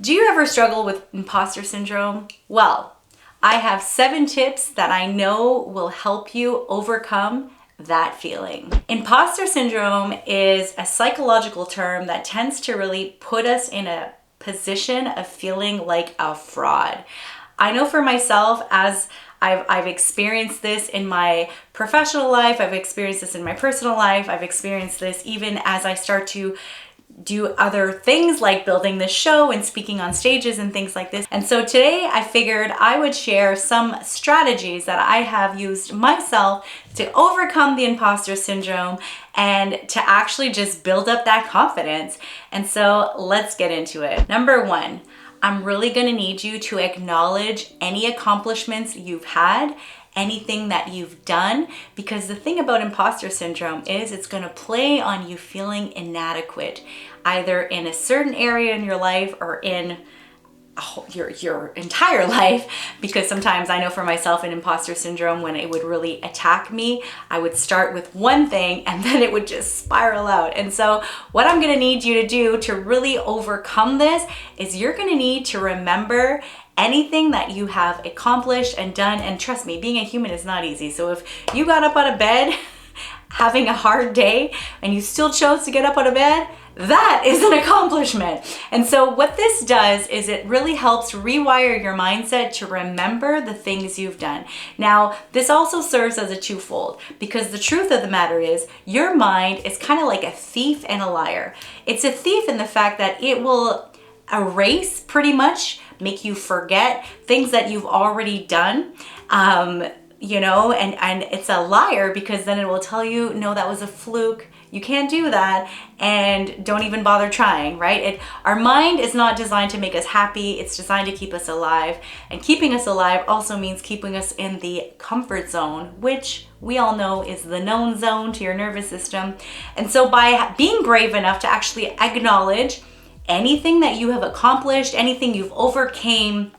Do you ever struggle with imposter syndrome? Well, I have 7 tips that I know will help you overcome that feeling. Imposter syndrome is a psychological term that tends to really put us in a position of feeling like a fraud. I know for myself, as I've experienced this in my professional life, I've experienced this in my personal life, I've experienced this even as I start to do other things like building this show and speaking on stages and things like this. And so today I figured I would share some strategies that I have used myself to overcome the imposter syndrome and to actually just build up that confidence. And so let's get into it. Number 1, I'm really gonna need you to acknowledge any accomplishments you've had, anything that you've done, because the thing about imposter syndrome is it's going to play on you feeling inadequate, either in a certain area in your life or in your entire life, because sometimes I know for myself in imposter syndrome, when it would really attack me, I would start with one thing and then it would just spiral out. And so what I'm going to need you to do to really overcome this is you're going to need to remember anything that you have accomplished and done. And trust me, being a human is not easy. So if you got up out of bed having a hard day and you still chose to get up out of bed, that is an accomplishment. And so what this does is it really helps rewire your mindset to remember the things you've done. Now, this also serves as a twofold, because the truth of the matter is your mind is kind of like a thief and a liar. It's a thief in the fact that it will erase, pretty much make you forget things that you've already done. And it's a liar because then it will tell you, no, that was a fluke. You can't do that, and don't even bother trying, right? Our mind is not designed to make us happy. It's designed to keep us alive. And keeping us alive also means keeping us in the comfort zone, which we all know is the known zone to your nervous system. And so by being brave enough to actually acknowledge anything that you have accomplished, anything you've overcame,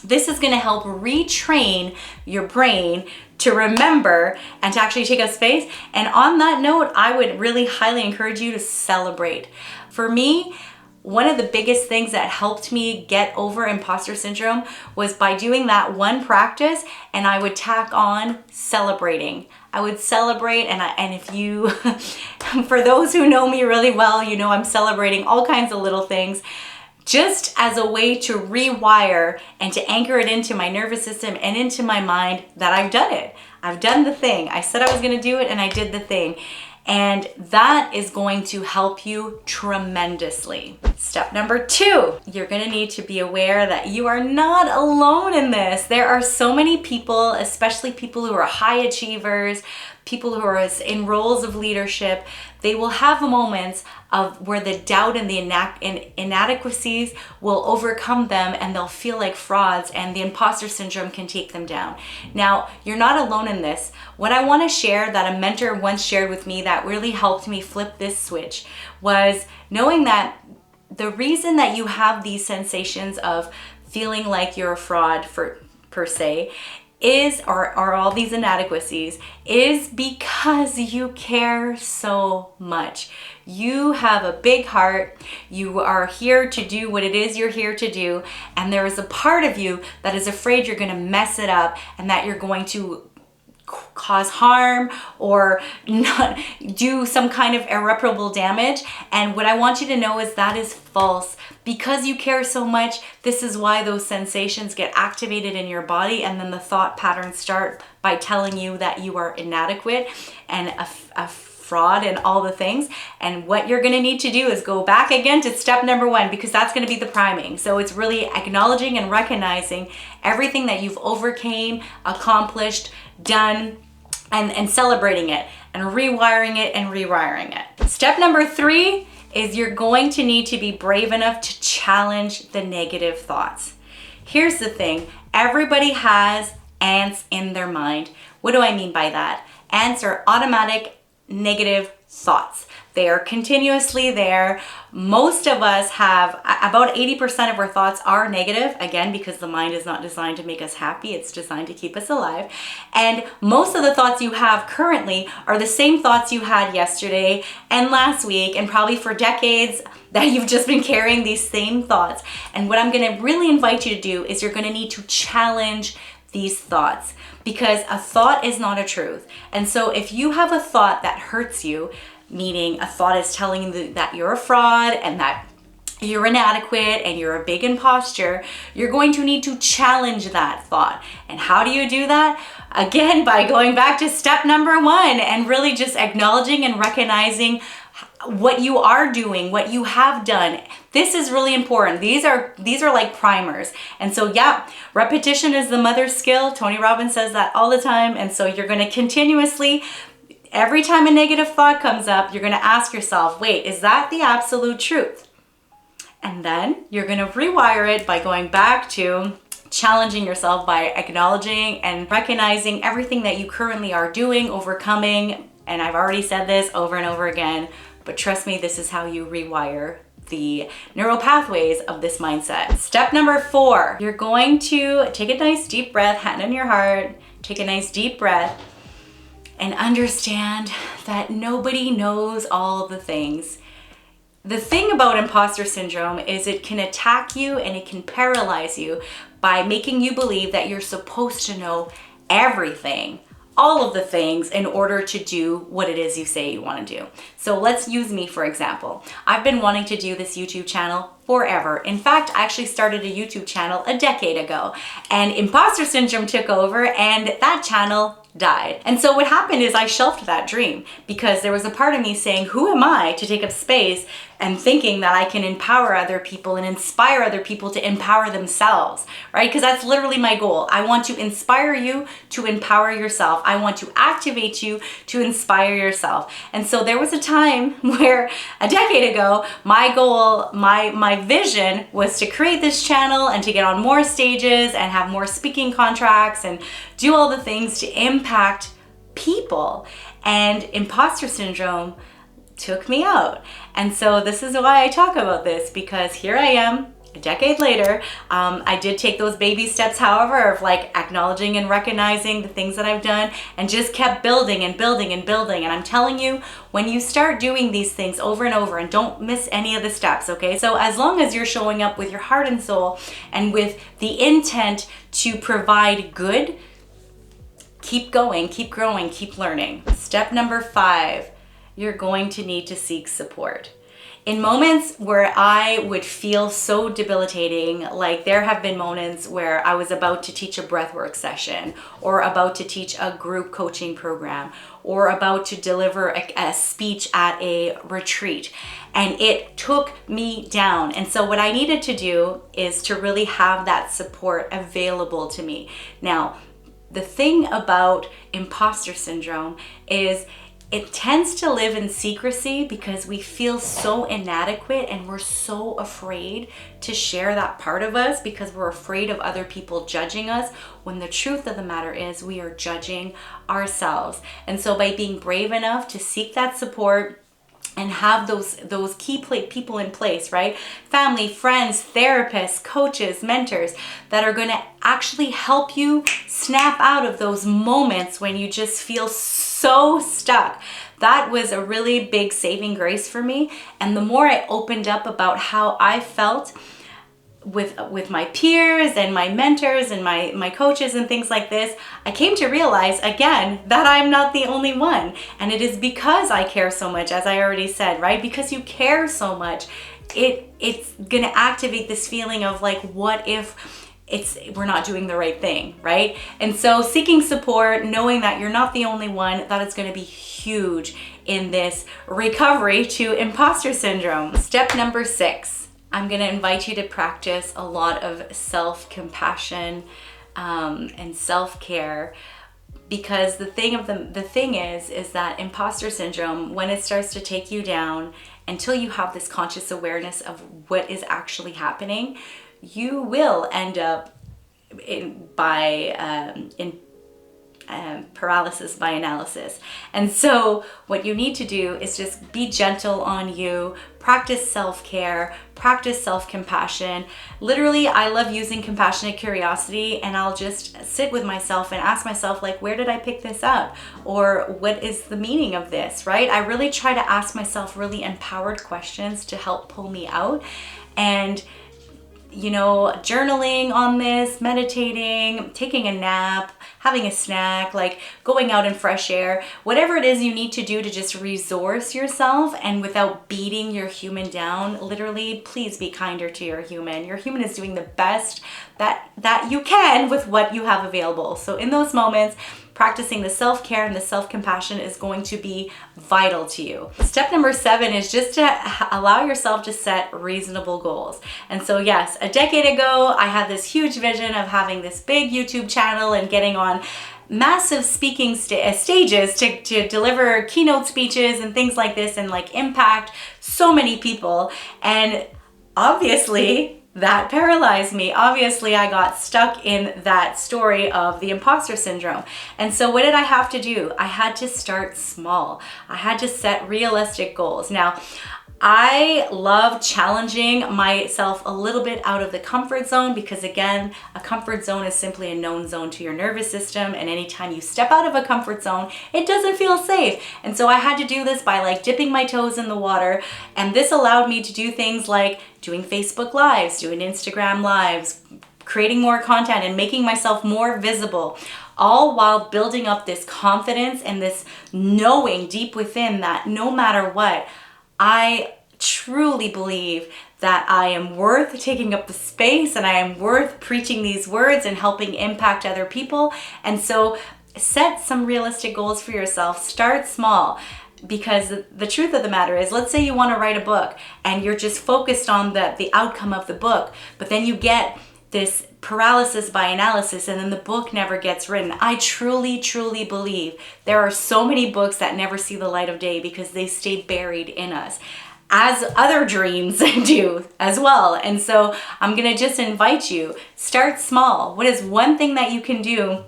this is going to help retrain your brain to remember and to actually take up space. And on that note, I would really highly encourage you to celebrate. For me, one of the biggest things that helped me get over imposter syndrome was by doing that one practice, and I would tack on celebrating. I would celebrate, and if you, for those who know me really well, you know I'm celebrating all kinds of little things, just as a way to rewire and to anchor it into my nervous system and into my mind that I've done it. I've done the thing. I said I was going to do it and I did the thing. And that is going to help you tremendously. Step number 2, you're going to need to be aware that you are not alone in this. There are so many people, especially people who are high achievers, people who are in roles of leadership. They will have moments of where the doubt and the inadequacies will overcome them, and they'll feel like frauds, and the imposter syndrome can take them down. Now, you're not alone in this. What I want to share that a mentor once shared with me that really helped me flip this switch was knowing that the reason that you have these sensations of feeling like you're a fraud per se or all these inadequacies is because you care so much. You have a big heart. You are here to do what it is you're here to do. And there is a part of you that is afraid you're going to mess it up and that you're going to cause harm or not do some kind of irreparable damage. And what I want you to know is that is false. Because you care so much, this is why those sensations get activated in your body, and then the thought patterns start by telling you that you are inadequate and a fraud and all the things. And what you're going to need to do is go back again to step number 1, because that's going to be the priming. So it's really acknowledging and recognizing everything that you've overcame, accomplished, done, and celebrating it and rewiring it and rewiring it. Step number 3 is you're going to need to be brave enough to challenge the negative thoughts. Here's the thing. Everybody has ants in their mind. What do I mean by that? Ants are automatic negative thoughts. They are continuously there. Most of us have about 80% of our thoughts are negative, again, because the mind is not designed to make us happy. It's designed to keep us alive. And most of the thoughts you have currently are the same thoughts you had yesterday and last week, and probably for decades that you've just been carrying these same thoughts. And what I'm going to really invite you to do is you're going to need to challenge these thoughts, because a thought is not a truth. And so if you have a thought that hurts you, meaning a thought is telling you that you're a fraud and that you're inadequate and you're a big imposter, you're going to need to challenge that thought. And how do you do that? Again, by going back to step number 1 and really just acknowledging and recognizing what you are doing, what you have done. This is really important. These are like primers. And so yeah, repetition is the mother's skill. Tony Robbins says that all the time. And so you're going to continuously, every time a negative thought comes up, you're going to ask yourself, wait, is that the absolute truth? And then you're going to rewire it by going back to challenging yourself, by acknowledging and recognizing everything that you currently are doing, overcoming. And I've already said this over and over again, but trust me, this is how you rewire the neural pathways of this mindset. Step number 4, you're going to take a nice deep breath, hand on your heart, take a nice deep breath, and understand that nobody knows all the things. The thing about imposter syndrome is it can attack you and it can paralyze you by making you believe that you're supposed to know everything, all of the things, in order to do what it is you say you want to do. So let's use me for example. I've been wanting to do this YouTube channel forever. In fact, I actually started a YouTube channel a decade ago, and imposter syndrome took over and that channel died. And so what happened is I shelved that dream because there was a part of me saying, who am I to take up space and thinking that I can empower other people and inspire other people to empower themselves, right? Because that's literally my goal. I want to inspire you to empower yourself. I want to activate you to inspire yourself. And so there was a time where a decade ago, my goal, my vision was to create this channel and to get on more stages and have more speaking contracts and do all the things to impact people. And imposter syndrome took me out. And so this is why I talk about this, because here I am a decade later. I did take those baby steps, however, of like acknowledging and recognizing the things that I've done, and just kept building and building and building. And I'm telling you, when you start doing these things over and over, and don't miss any of the steps, okay? So as long as you're showing up with your heart and soul and with the intent to provide good, keep going, keep growing, keep learning. Step number 5, you're going to need to seek support. In moments where I would feel so debilitating, like there have been moments where I was about to teach a breathwork session, or about to teach a group coaching program, or about to deliver a speech at a retreat, and it took me down. And so what I needed to do is to really have that support available to me. Now, the thing about imposter syndrome is it tends to live in secrecy because we feel so inadequate and we're so afraid to share that part of us because we're afraid of other people judging us, when the truth of the matter is we are judging ourselves. And so by being brave enough to seek that support and have those key people in place, right? Family, friends, therapists, coaches, mentors that are going to actually help you snap out of those moments when you just feel so stuck. That was a really big saving grace for me. And the more I opened up about how I felt with my peers and my mentors and my coaches and things like this, I came to realize again that I'm not the only one. And it is because I care so much, as I already said, right? Because you care so much, it's gonna activate this feeling of like, what if we're not doing the right thing, right? And so seeking support, knowing that you're not the only one, that is gonna be huge in this recovery to imposter syndrome. Step number 6. I'm going to invite you to practice a lot of self-compassion and self-care, because the thing is that imposter syndrome, when it starts to take you down, until you have this conscious awareness of what is actually happening, you will end up paralysis by analysis. And so what you need to do is just be gentle on you, practice self-care, practice self-compassion. Literally, I love using compassionate curiosity, and I'll just sit with myself and ask myself, like, where did I pick this up? Or what is the meaning of this, right? I really try to ask myself really empowered questions to help pull me out. And journaling on this, meditating, taking a nap, having a snack, like going out in fresh air, whatever it is you need to do to just resource yourself and without beating your human down, literally, please be kinder to your human. Your human is doing the best that you can with what you have available. So in those moments, practicing the self-care and the self-compassion is going to be vital to you. Step number 7 is just to allow yourself to set reasonable goals. And so yes, a decade ago, I had this huge vision of having this big YouTube channel and getting on massive speaking stages to deliver keynote speeches and things like this and like impact so many people. And obviously, that paralyzed me. Obviously, I got stuck in that story of the imposter syndrome. And so what did I have to do? I had to start small. I had to set realistic goals. Now, I love challenging myself a little bit out of the comfort zone because, again, a comfort zone is simply a known zone to your nervous system. And anytime you step out of a comfort zone, it doesn't feel safe. And so I had to do this by like dipping my toes in the water. And this allowed me to do things like doing Facebook Lives, doing Instagram Lives, creating more content and making myself more visible, all while building up this confidence and this knowing deep within that no matter what, I truly believe that I am worth taking up the space and I am worth preaching these words and helping impact other people. And so set some realistic goals for yourself. Start small. Because the truth of the matter is, let's say you want to write a book and you're just focused on the outcome of the book, but then you get this paralysis by analysis and then the book never gets written. I truly, truly believe there are so many books that never see the light of day because they stay buried in us, as other dreams do as well. And so I'm going to just invite you, start small. What is one thing that you can do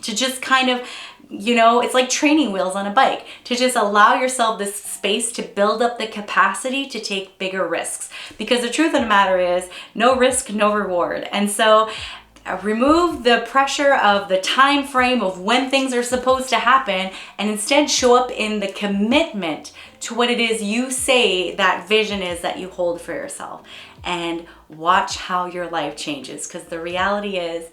to just kind of, it's like training wheels on a bike, to just allow yourself this space to build up the capacity to take bigger risks. Because the truth of the matter is, no risk, no reward. And so remove the pressure of the time frame of when things are supposed to happen and instead show up in the commitment to what it is you say that vision is that you hold for yourself. And watch how your life changes, because the reality is,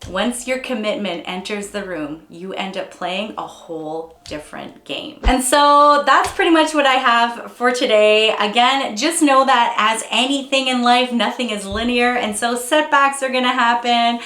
once your commitment enters the room, you end up playing a whole different game. And so that's pretty much what I have for today. Again, just know that as anything in life, nothing is linear. And so setbacks are gonna happen.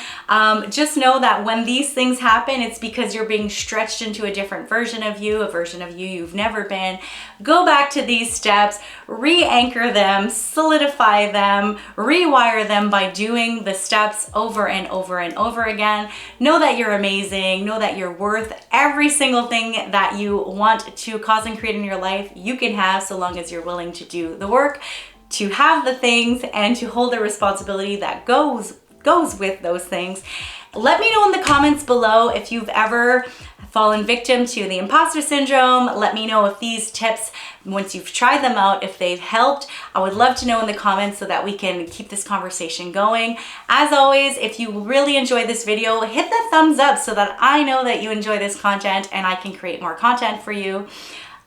Just know that when these things happen, it's because you're being stretched into a different version of you, a version of you you've never been. Go back to these steps, re-anchor them, solidify them, rewire them by doing the steps over and over and over again. Know that you're amazing. Know that you're worth every single thing that you want to cause and create in your life. You can have, so long as you're willing to do the work, to have the things, and to hold the responsibility that goes with those things. Let me know in the comments below if you've ever fallen victim to the imposter syndrome. Let me know if these tips, once you've tried them out, if they've helped. I would love to know in the comments so that we can keep this conversation going. As always, if you really enjoyed this video, hit the thumbs up so that I know that you enjoy this content and I can create more content for you.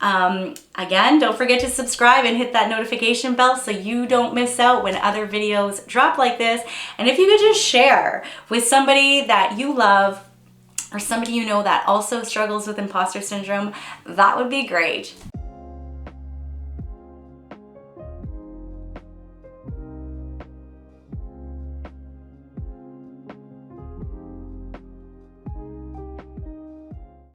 Again, don't forget to subscribe and hit that notification bell so you don't miss out when other videos drop like this. And if you could just share with somebody that you love or somebody you know that also struggles with imposter syndrome, that would be great.